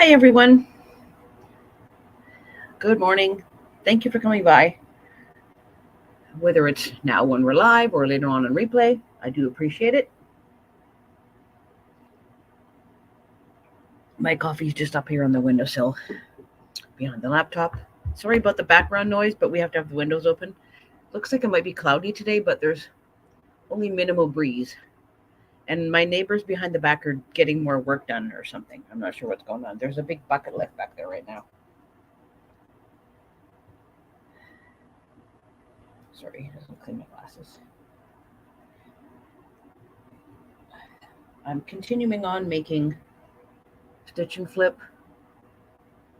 Hi, everyone. Good morning. Thank you for coming by. Whether it's now when we're live or later on in replay, I do appreciate it. My coffee's just up here on the windowsill behind the laptop. Sorry about the background noise, but we have to have the windows open. Looks like it might be cloudy today, but there's only minimal breeze. And my neighbors behind the back are getting more work done or something. I'm not sure what's going on. There's a big bucket lift back there right now. Sorry, I have to clean my glasses. I'm continuing on making stitch and flip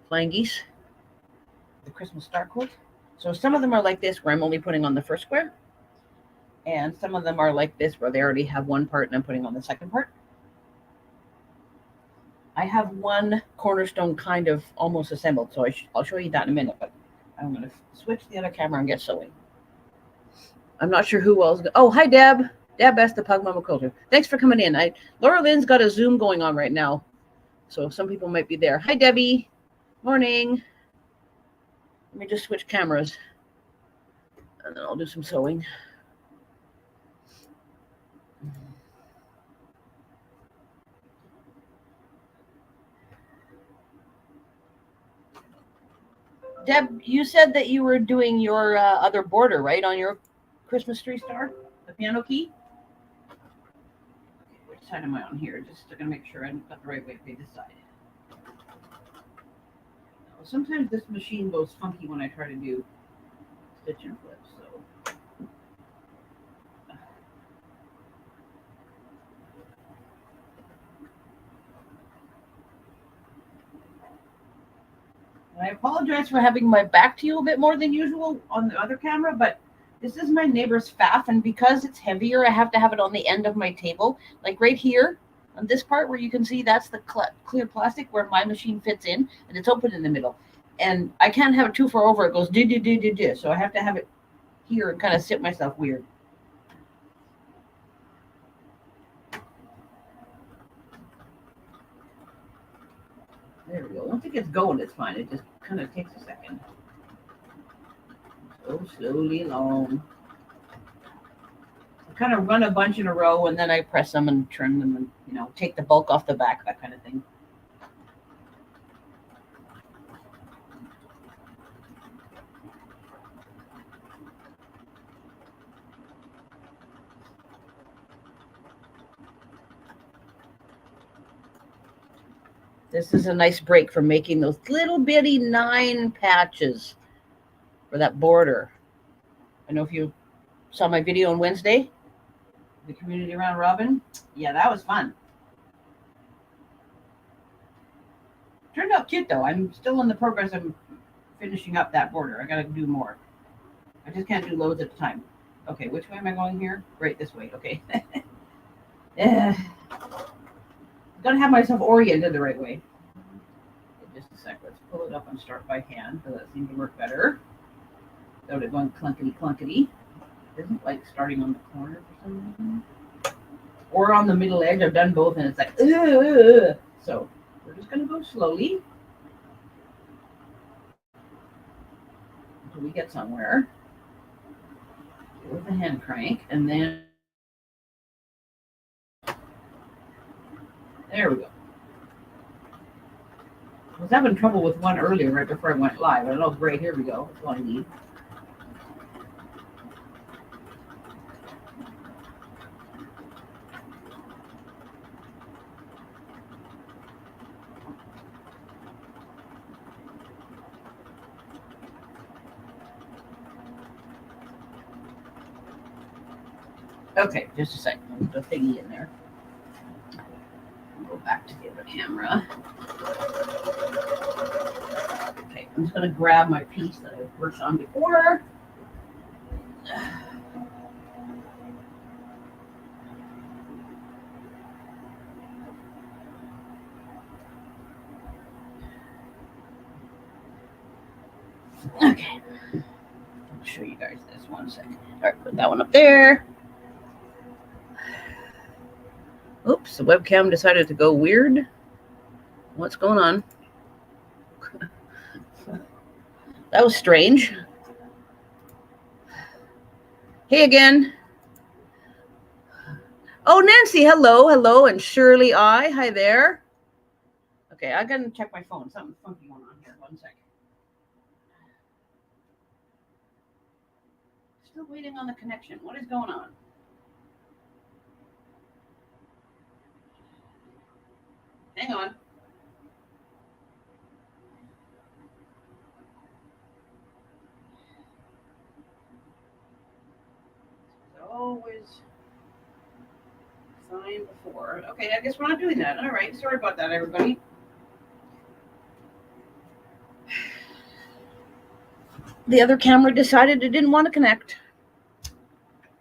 flying geese, the Christmas star quilt. So some of them are like this where I'm only putting on the first square, and some of them are like this where they already have one part and I'm putting on the second part. I have one cornerstone kind of almost assembled, so I'll show you that in a minute, but I'm going to switch the other camera and get sewing. I'm not sure who else. Oh, hi, Deb. Deb asked the Pug Mama Quilter. Thanks for coming in. Laura Lynn's got a Zoom going on right now, so some people might be there. Hi, Debbie. Morning. Let me just switch cameras, and then I'll do some sewing. Deb, you said that you were doing your other border, right, on your Christmas tree star, the piano key? Which side am I on here? Just to make sure I've got the right way to pay this side. Sometimes this machine goes funky when I try to do stitch and flip, so. I apologize for having my back to you a bit more than usual on the other camera, but this is my neighbor's faff, and because it's heavier, I have to have it on the end of my table. Like right here, on this part where you can see that's the clear plastic where my machine fits in, and it's open in the middle. And I can't have it too far over. It goes do. So I have to have it here and kind of sit myself weird. There we go. Once it gets going, it's fine. It just kind of takes a second. Go slowly along. I kind of run a bunch in a row, and then I press them and trim them and, take the bulk off the back, that kind of thing. This is a nice break for making those little bitty 9 patches for that border. I know if you saw my video on Wednesday, the community around Robin. Yeah, that was fun. Turned out cute though. I'm still in the progress of finishing up that border. I gotta do more. I just can't do loads at a time. Okay, which way am I going here? Right, this way. Okay. Gotta have myself oriented the right way. Just a sec. Let's pull it up and start by hand because that seems to work better. Without it going clunkety. Doesn't like starting on the corner for some reason. Or on the middle edge. I've done both and it's like, ugh. So we're just gonna go slowly until we get somewhere with the hand crank, and then there we go. I was having trouble with one earlier right before I went live. I don't know, great, here we go. That's all I need. Okay, just a second. Put the thingy in there. Go back to the other camera. Okay, I'm just going to grab my piece that I've worked on before. Okay, I'll show you guys this one second. All right, put that one up there. Oops, the webcam decided to go weird. What's going on? That was strange. Hey again. Oh, Nancy, hello. And Shirley hi there. Okay, I gotta check my phone. Something funky going on here. 1 second. Still waiting on the connection. What is going on? Hang on. It's always fine before. Okay, I guess we're not doing that. All right, sorry about that, everybody. The other camera decided it didn't want to connect.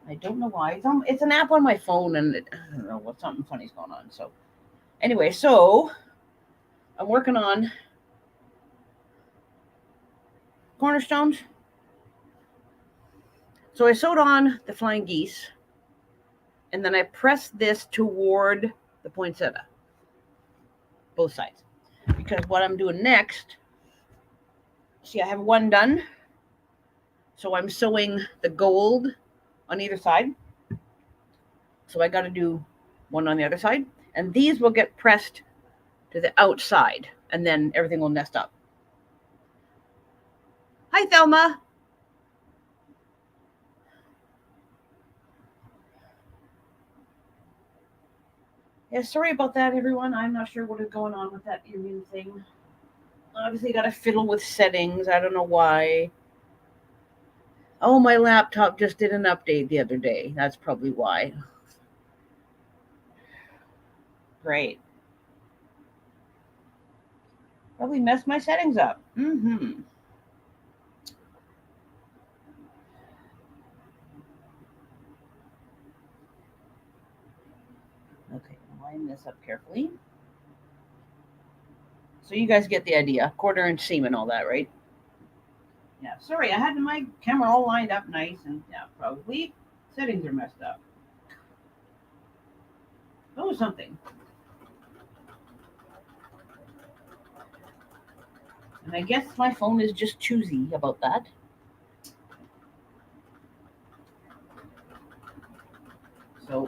I don't know why. It's an app on my phone, and I don't know what something funny's going on. So, anyway, I'm working on cornerstones. So I sewed on the flying geese, and then I pressed this toward the poinsettia, both sides. Because what I'm doing next, see, I have one done. So I'm sewing the gold on either side. So I got to do one on the other side. And these will get pressed to the outside, and then everything will nest up. Hi, Thelma. Yeah, sorry about that, everyone. I'm not sure what is going on with that earring thing. Obviously, got to fiddle with settings. I don't know why. Oh, my laptop just did an update the other day. That's probably why. Great. Probably messed my settings up. Mm-hmm. Okay, line this up carefully. So you guys get the idea. 1/4 inch seam and all that, right? Yeah, sorry, I had my camera all lined up nice, and yeah, probably settings are messed up. Oh, something. And I guess my phone is just choosy about that. So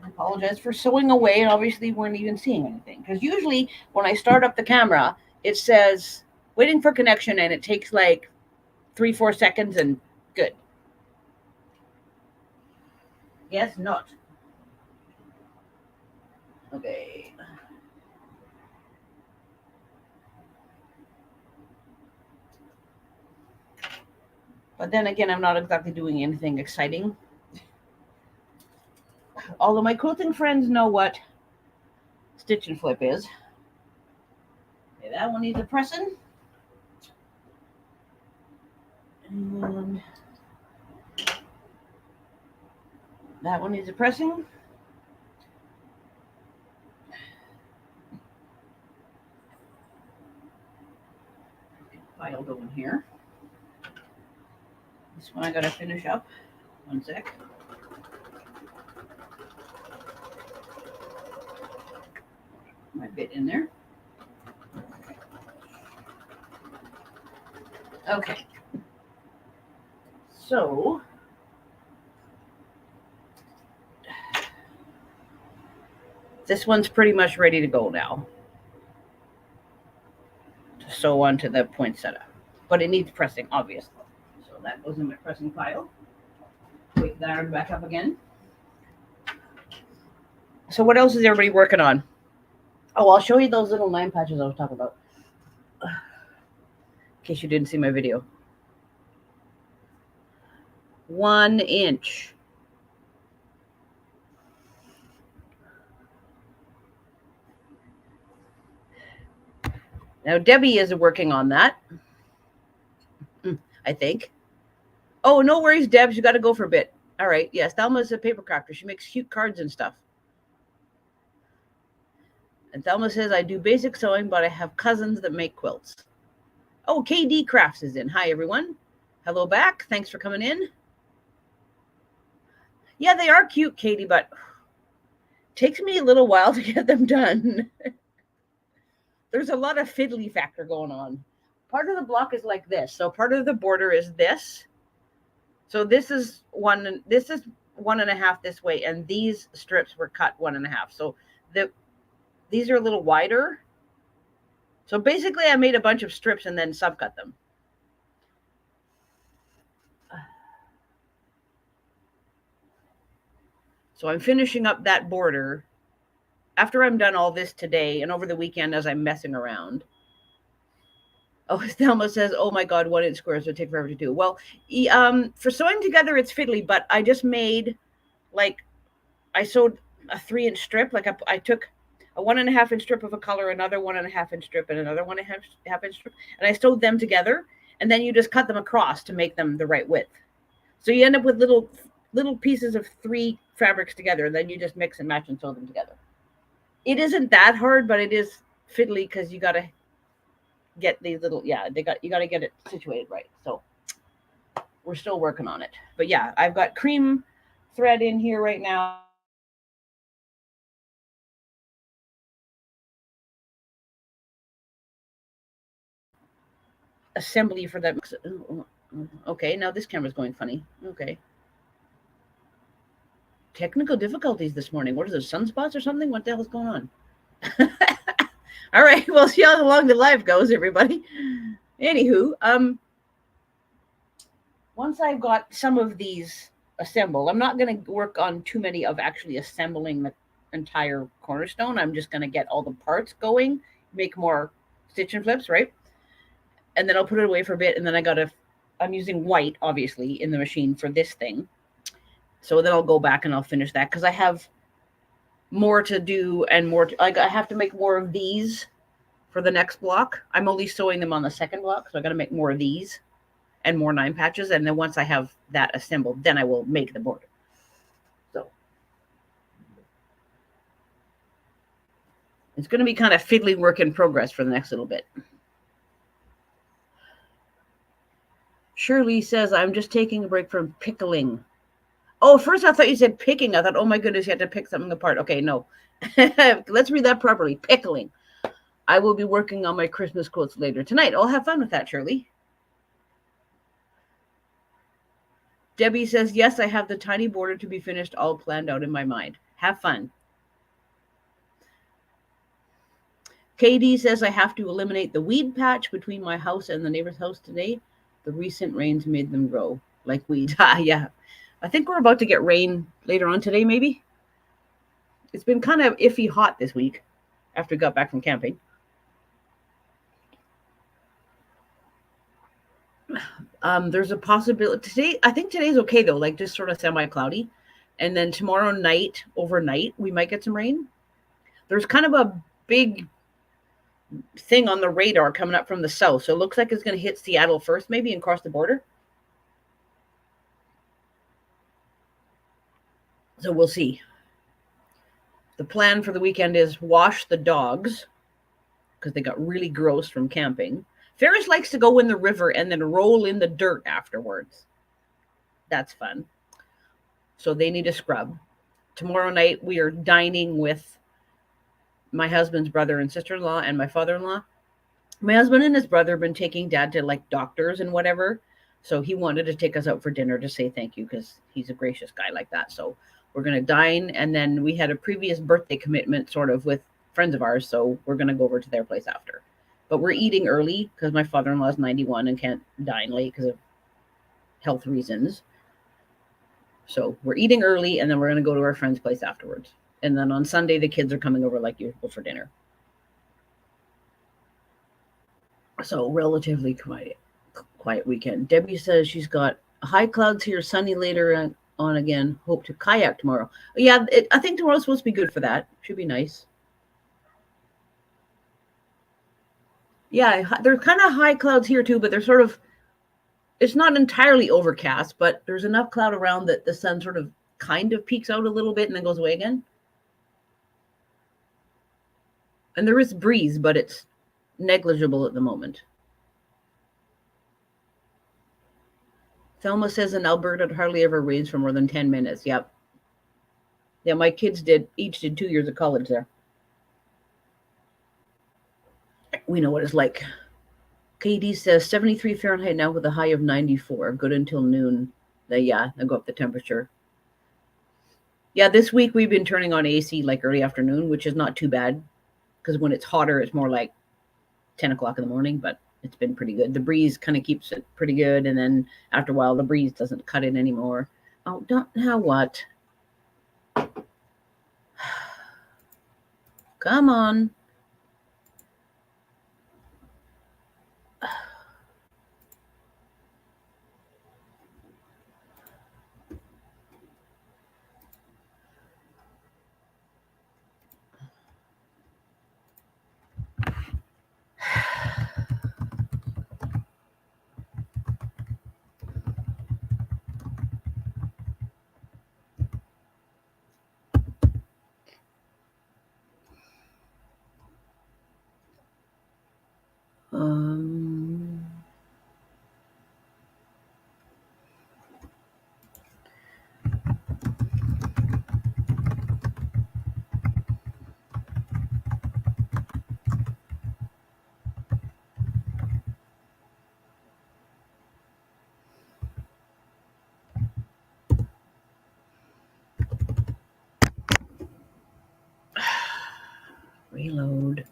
I apologize for sewing away, and obviously weren't even seeing anything. Because usually when I start up the camera, it says waiting for connection, and it takes like 3-4 seconds, and good. Yes, not. Okay. But then again, I'm not exactly doing anything exciting. Although my quilting friends know what stitch and flip is. Okay, that one needs a pressing. And that one needs a pressing. File going here. This one I gotta finish up. 1 sec. My bit in there. Okay. So this one's pretty much ready to go now. To sew onto the poinsettia. But it needs pressing, obviously. So that goes in my pressing pile. Wait, that back up again. So what else is everybody working on? Oh, I'll show you those little 9 patches I was talking about. In case you didn't see my video. 1 inch. Now Debbie is working on that. I think. Oh, no worries, Debs. You got to go for a bit. All right. Yes, Thelma's a paper crafter. She makes cute cards and stuff. And Thelma says, I do basic sewing, but I have cousins that make quilts. Oh, KD Crafts is in. Hi, everyone. Hello back. Thanks for coming in. Yeah, they are cute, Katie, but it takes me a little while to get them done. there's a lot of fiddly factor going on. Part of the block is like this. So part of the border is this. So this is 1.5 this way, and these strips were cut 1.5. So the these are a little wider. So basically I made a bunch of strips and then subcut them. So I'm finishing up that border after I'm done all this today and over the weekend as I'm messing around. Oh, Thelma says, "Oh my God, 1 inch squares would take forever to do." Well, for sewing together, it's fiddly, but I just made like I sewed a 3 inch strip. Like I took a 1.5 inch strip of a color, another 1.5 inch strip, and another 1.5 inch strip, and I sewed them together. And then you just cut them across to make them the right width. So you end up with little pieces of 3 fabrics together, and then you just mix and match and sew them together. It isn't that hard, but it is fiddly because you got to get these little you got to get it situated right. So we're still working on it. But yeah, I've got cream thread in here right now. Assembly for that. Okay, now this camera's going funny. Okay. Technical difficulties this morning. What are those, sunspots or something? What the hell is going on? All right, we'll see how long the live goes, everybody. Anywho, once I've got some of these assembled, I'm not going to work on too many of actually assembling the entire cornerstone. I'm just going to get all the parts going, make more stitch and flips, right? And then I'll put it away for a bit, and then I'm using white, obviously, in the machine for this thing. So then I'll go back and I'll finish that because I have more to do and more. I have to make more of these for the next block. I'm only sewing them on the second block, so I got to make more of these and more 9 patches. And then once I have that assembled, then I will make the border. So it's going to be kind of fiddly work in progress for the next little bit. Shirley says, "I'm just taking a break from pickling." Oh, first I thought you said picking. I thought, oh my goodness, you had to pick something apart. Okay, no. Let's read that properly. Pickling. I will be working on my Christmas quilts later tonight. I'll have fun with that, Shirley. Debbie says, "Yes, I have the tiny border to be finished all planned out in my mind. Have fun." KD says, "I have to eliminate the weed patch between my house and the neighbor's house today. The recent rains made them grow like weeds." Yeah. I think we're about to get rain later on today, maybe. It's been kind of iffy hot this week after we got back from camping. There's a possibility today. I think today's okay though, like just sort of semi-cloudy. And then tomorrow night, overnight, we might get some rain. There's kind of a big thing on the radar coming up from the south. So it looks like it's going to hit Seattle first, maybe, and cross the border. So we'll see. The plan for the weekend is wash the dogs because they got really gross from camping. Ferris likes to go in the river and then roll in the dirt afterwards. That's fun. So they need a scrub. Tomorrow night we are dining with my husband's brother and sister-in-law and my father-in-law. My husband and his brother have been taking Dad to like doctors and whatever. So he wanted to take us out for dinner to say thank you because he's a gracious guy like that. So we're going to dine. And then we had a previous birthday commitment sort of with friends of ours. So we're going to go over to their place after. But we're eating early because my father-in-law is 91 and can't dine late because of health reasons. So we're eating early and then we're going to go to our friend's place afterwards. And then on Sunday, the kids are coming over like usual for dinner. So relatively quiet weekend. Debbie says she's got high clouds here, sunny later on again. Hope to kayak tomorrow. Yeah, I think tomorrow's supposed to be good for that. Should be nice. Yeah, there's kind of high clouds here too, but they're sort of, it's not entirely overcast, but there's enough cloud around that the sun sort of kind of peeks out a little bit and then goes away again. And there is breeze, but it's negligible at the moment. Thelma says in Alberta it hardly ever rains for more than 10 minutes. Yep. Yeah, my kids each did 2 years of college there. We know what it's like. KD says 73 Fahrenheit now with a high of 94. Good until noon. Yeah, they'll go up the temperature. Yeah, this week we've been turning on AC like early afternoon, which is not too bad. Because when it's hotter, it's more like 10 o'clock in the morning, but it's been pretty good. The breeze kind of keeps it pretty good. And then after a while, the breeze doesn't cut in anymore. Oh, don't, now what? Come on. Um, reload.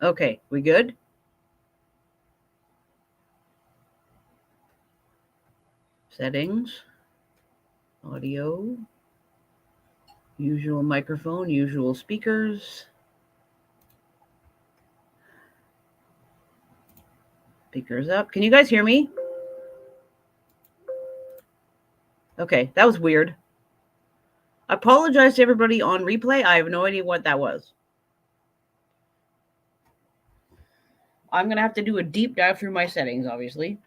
Okay, we good? Settings, audio, usual microphone, usual speakers. Speakers up. Can you guys hear me? Okay, that was weird. I apologize to everybody on replay. I have no idea what that was. I'm going to have to do a deep dive through my settings, obviously.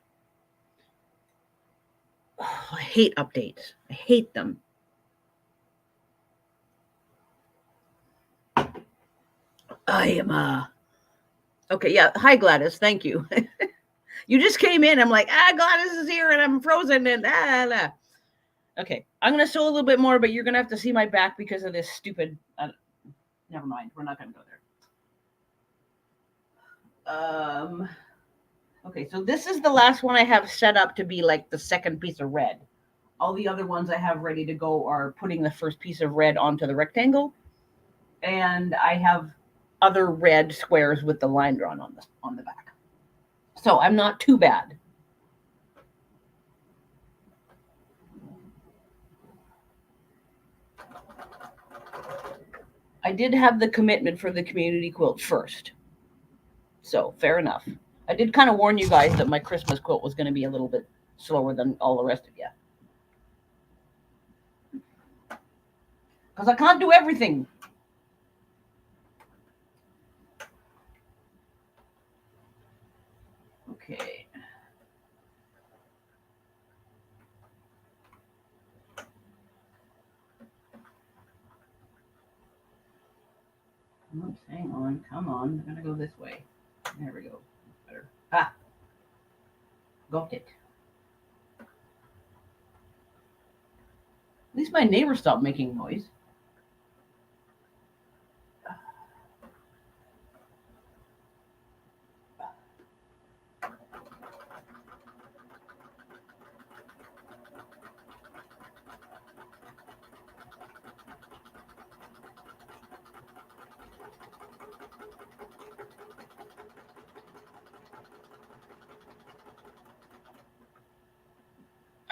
Oh, I hate updates. I hate them. I am, okay, yeah. Hi, Gladys. Thank you. You just came in. I'm like, Gladys is here and I'm frozen and Okay, I'm going to sew a little bit more, but you're going to have to see my back because of this stupid, never mind. We're not going to go there. Okay, so this is the last one I have set up to be like the second piece of red. All the other ones I have ready to go are putting the first piece of red onto the rectangle. And I have other red squares with the line drawn on the back. So I'm not too bad. I did have the commitment for the community quilt first. So fair enough. I did kind of warn you guys that my Christmas quilt was going to be a little bit slower than all the rest of you. Because I can't do everything. Okay. Oops, hang on. Come on. I'm going to go this way. There we go. Better. Got it. At least my neighbor stopped making noise.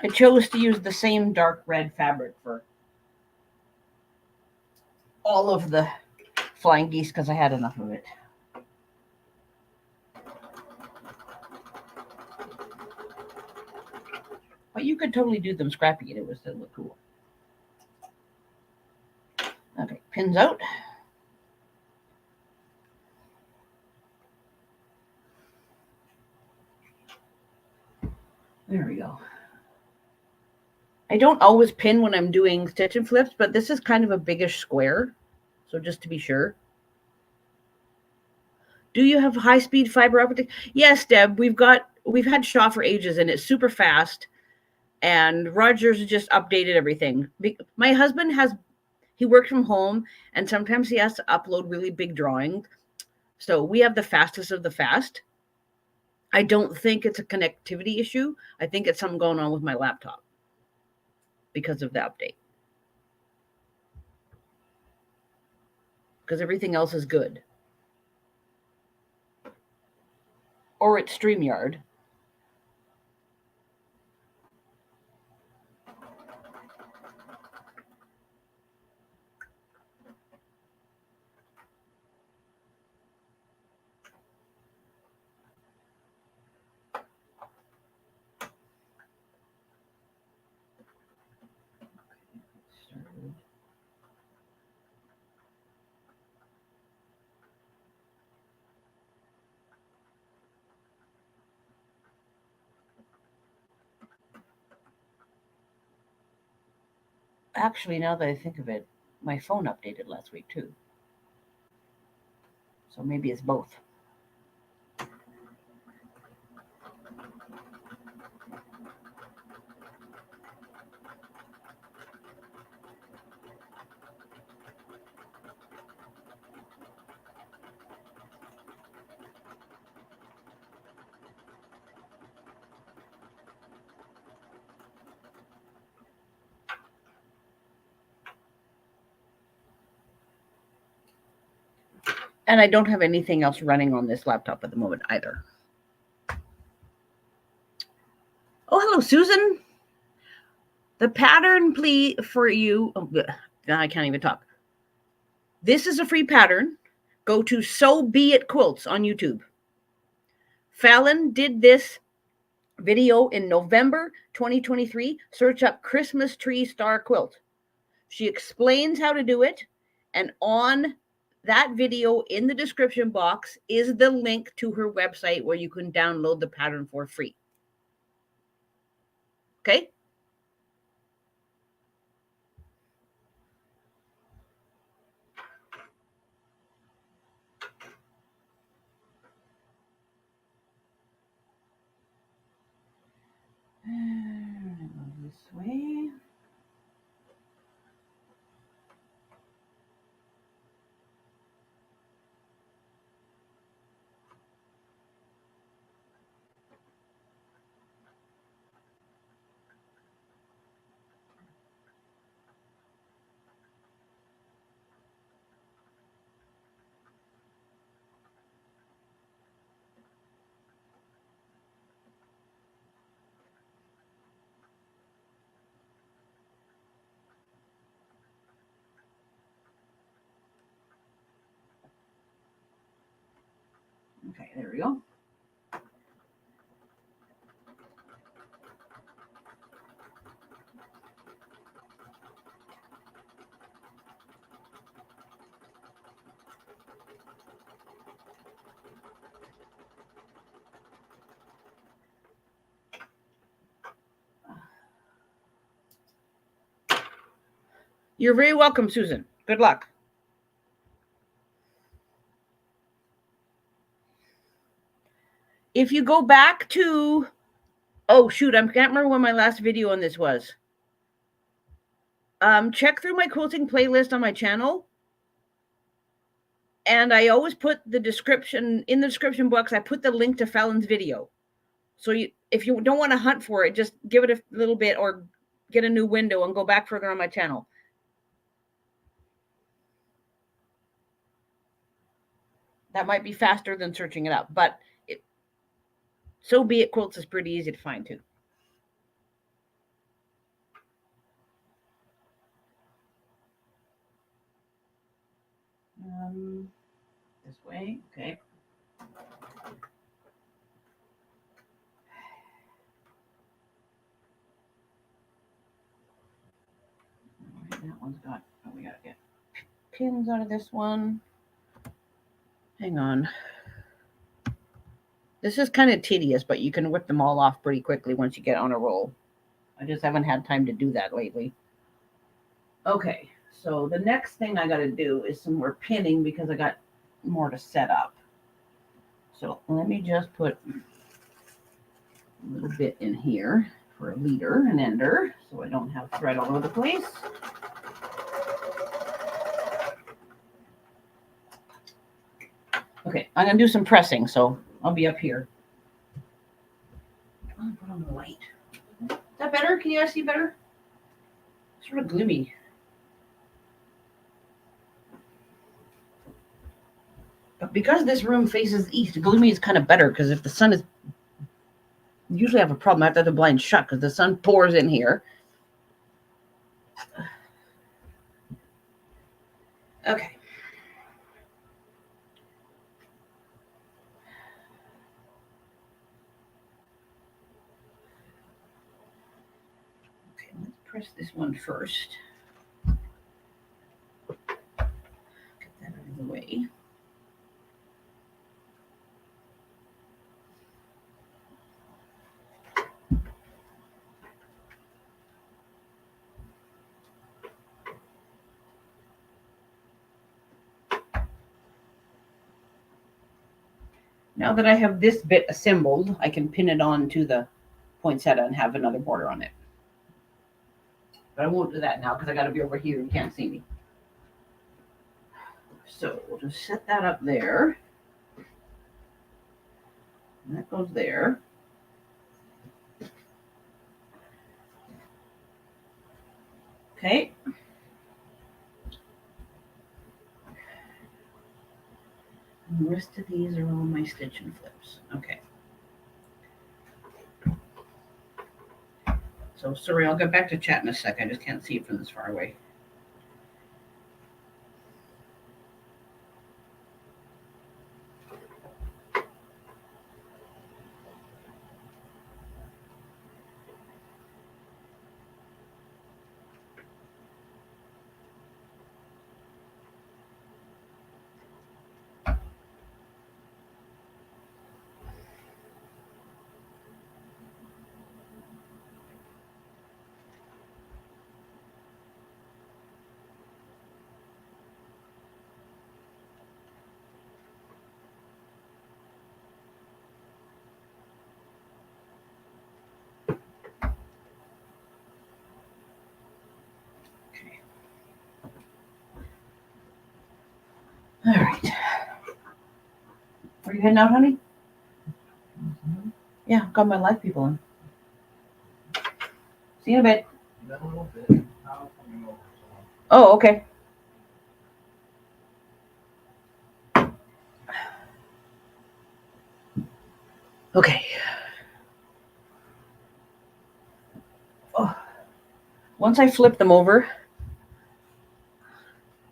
I chose to use the same dark red fabric for all of the flying geese because I had enough of it. But you could totally do them scrappy and it would still look cool. Okay, pins out. There we go. I don't always pin when I'm doing stitch and flips, but this is kind of a biggish square. So just to be sure. Do you have high-speed fiber optic? Yes, Deb. We've had Shaw for ages, and it's super fast. And Rogers just updated everything. My husband he worked from home, and sometimes he has to upload really big drawings. So we have the fastest of the fast. I don't think it's a connectivity issue. I think it's something going on with my laptop because of the update. Because everything else is good. Or it's StreamYard. Actually, now that I think of it, my phone updated last week too. So maybe it's both. And I don't have anything else running on this laptop at the moment either. Oh, hello, Susan. The pattern plea for you. Oh, I can't even talk. This is a free pattern. Go to So Be It Quilts on YouTube. Fallon did this video in November 2023. Search up Christmas Tree Star Quilt. She explains how to do it. And on that video in the description box is the link to her website where you can download the pattern for free. Okay? This way. Okay, there we go. You're very welcome, Susan. Good luck. If you go back to, oh shoot, I can't remember when my last video on this was. Check through my quilting playlist on my channel. And I always put the description, in the description box, I put the link to Fallon's video. So if you don't want to hunt for it, just give it a little bit or get a new window and go back further on my channel. That might be faster than searching it up, but So Be It Quilts is pretty easy to find too. This way, okay. That one's got, oh, we gotta get pins out of this one. Hang on. This is kind of tedious, but you can whip them all off pretty quickly once you get on a roll. I just haven't had time to do that lately. Okay, so the next thing I got to do is some more pinning because I got more to set up. So let me just put a little bit in here for a leader, an ender, so I don't have thread all over the place. Okay, I'm going to do some pressing, so I'll be up here. I'll put on the light. Is that better? Can you guys see better? It's sort of gloomy. But because this room faces east, gloomy is kind of better because if the sun is... Usually I have a problem. I have to have the blinds shut because the sun pours in here. Okay. Okay, let's press this one first. Get that out of the way. Now that I have this bit assembled, I can pin it on to the poinsettia and have another border on it. But I won't do that now because I got to be over here. You can't see me. So we'll just set that up there. And that goes there. Okay. And the rest of these are all my stitch and flips. Okay. So sorry, I'll get back to chat in a sec. I just can't see it from this far away. All right. Are you heading out, honey? Mm-hmm. Yeah, I've got my live people in. See you in a bit. Oh, okay. Okay. Oh. Once I flip them over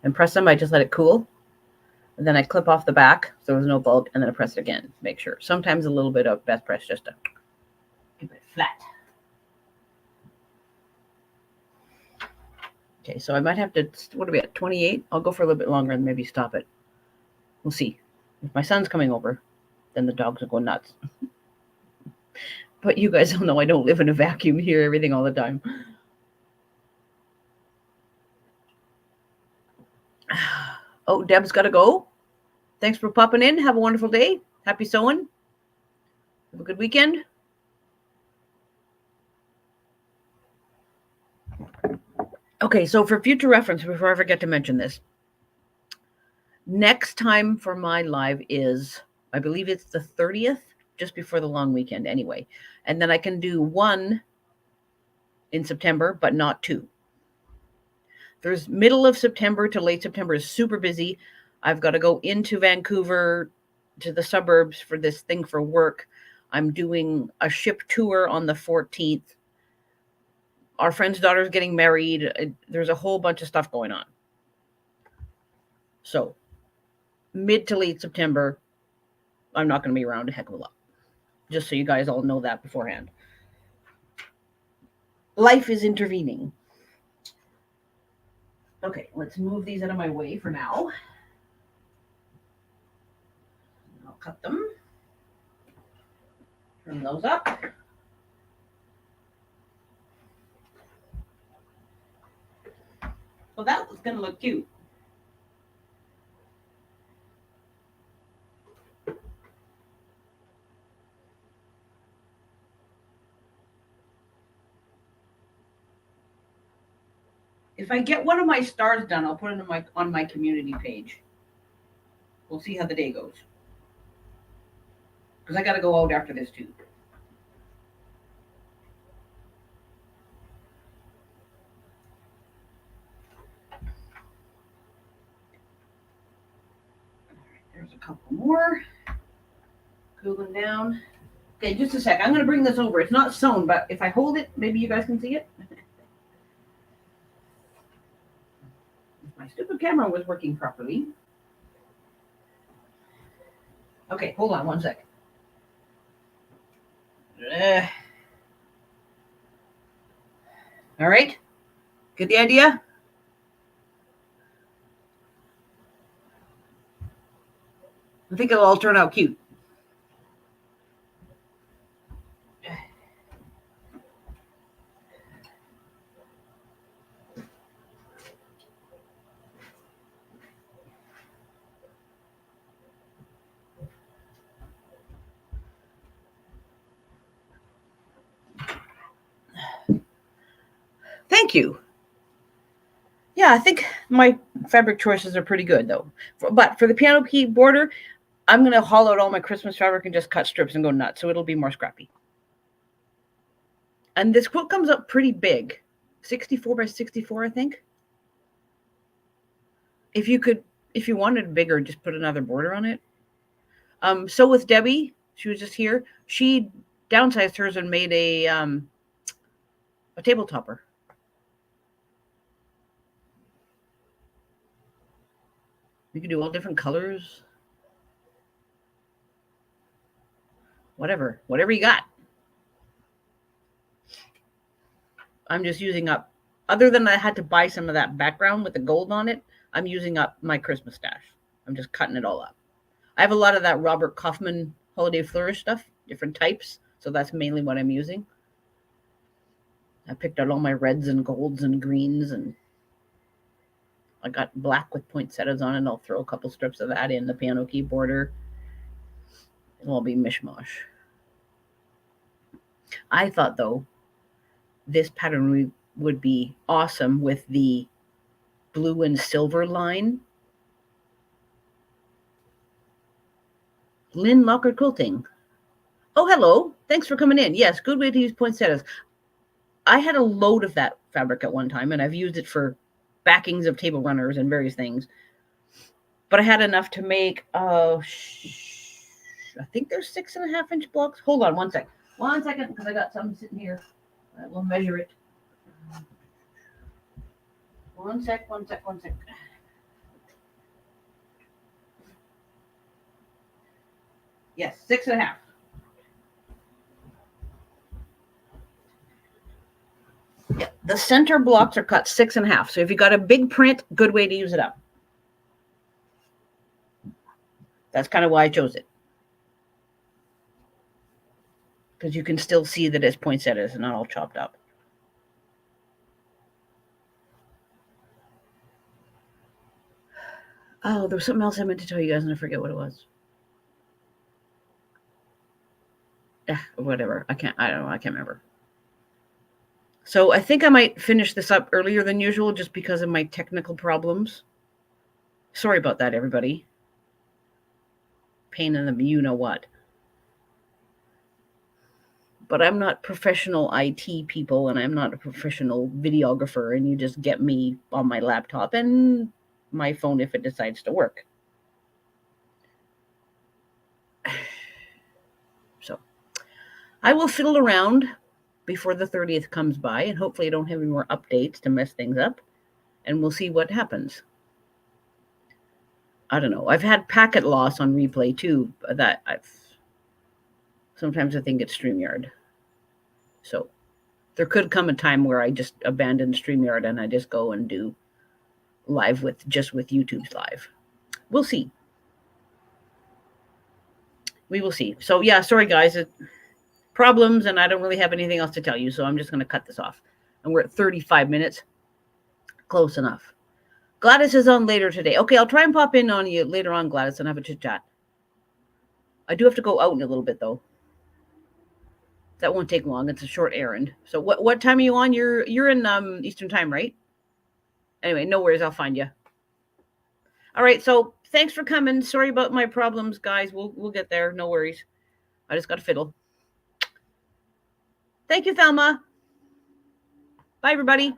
and press them, I just let it cool. And then I clip off the back so there's no bulk, and then I press it again to make sure. Sometimes a little bit of best press just to keep it flat. Okay, so I might have to, what are we at, 28? I'll go for a little bit longer and maybe stop it. We'll see. If my son's coming over, then the dogs will go nuts. But you guys don't know I don't live in a vacuum here, everything all the time. Oh, Deb's got to go. Thanks for popping in. Have a wonderful day. Happy sewing. Have a good weekend. Okay, so for future reference, before I forget to mention this, next time for my live is, I believe it's the 30th, just before the long weekend anyway. And then I can do one in September, but not two. There's middle of September to late September is super busy. I've got to go into Vancouver to the suburbs for this thing for work. I'm doing a ship tour on the 14th. Our friend's daughter's getting married. There's a whole bunch of stuff going on. So mid to late September, I'm not going to be around a heck of a lot. Just so you guys all know that beforehand. Life is intervening. Okay, let's move these out of my way for now. I'll cut them. Turn those up. Well, that was going to look cute. If I get one of my stars done, I'll put it on my community page. We'll see how the day goes. Because I got to go out after this too. There's a couple more. Cooling down. Okay, just a sec. I'm going to bring this over. It's not sewn, but if I hold it, maybe you guys can see it. If my stupid camera was working properly. Okay, hold on one sec. All right. Get the idea? I think it'll all turn out cute. Thank you. Yeah, I think my fabric choices are pretty good though. But for the piano key border, I'm going to haul out all my Christmas fabric and just cut strips and go nuts. So it'll be more scrappy. And this quilt comes up pretty big. 64 by 64, I think. If you wanted it bigger, just put another border on it. So with Debbie, she was just here. She downsized hers and made a table topper. You can do all different colors. Whatever you got. I'm just using up, other than I had to buy some of that background with the gold on it, I'm using up my Christmas stash. I'm just cutting it all up. I have a lot of that Robert Kaufman Holiday Flourish stuff, different types. So that's mainly what I'm using. I picked out all my reds and golds and greens, and I got black with poinsettias on it. I'll throw a couple strips of that in the piano key border. It'll all be mishmash. I thought, though, this pattern would be awesome with the blue and silver line. Lynn Locker Quilting. Oh, hello. Thanks for coming in. Yes, good way to use poinsettias. I had a load of that fabric at one time, and I've used it for backings of table runners and various things. But I had enough to make, I think there's 6.5-inch blocks. Hold on one second. One second, because I got something sitting here. We'll measure it. One sec. Yes, 6.5. Yeah, the center blocks are cut 6.5. So if you got a big print, good way to use it up. That's kind of why I chose it. Because you can still see that it's poinsettias and not all chopped up. Oh, there was something else I meant to tell you guys, and I forget what it was. Whatever. I don't know. I can't remember. So I think I might finish this up earlier than usual just because of my technical problems. Sorry about that, everybody. Pain in the you-know-what. But I'm not professional IT people, and I'm not a professional videographer, and you just get me on my laptop and my phone if it decides to work. So I will fiddle around before the 30th comes by, and hopefully I don't have any more updates to mess things up, and we'll see what happens. I don't know. I've had packet loss on replay too. Sometimes I think it's StreamYard. So there could come a time where I just abandon StreamYard and I just go and do live with YouTube's live. We'll see. We will see. So yeah, sorry guys, problems, and I don't really have anything else to tell you, so I'm just going to cut this off. And we're at 35 minutes. Close enough. Gladys is on later today. Okay, I'll try and pop in on you later on, Gladys, and have a chit chat. I do have to go out in a little bit though. That won't take long. It's a short errand. So what time are you on? You're in Eastern time, right? Anyway, no worries. I'll find you. All right. So thanks for coming. Sorry about my problems, guys. We'll get there. No worries. I just got to fiddle. Thank you, Thelma. Bye, everybody.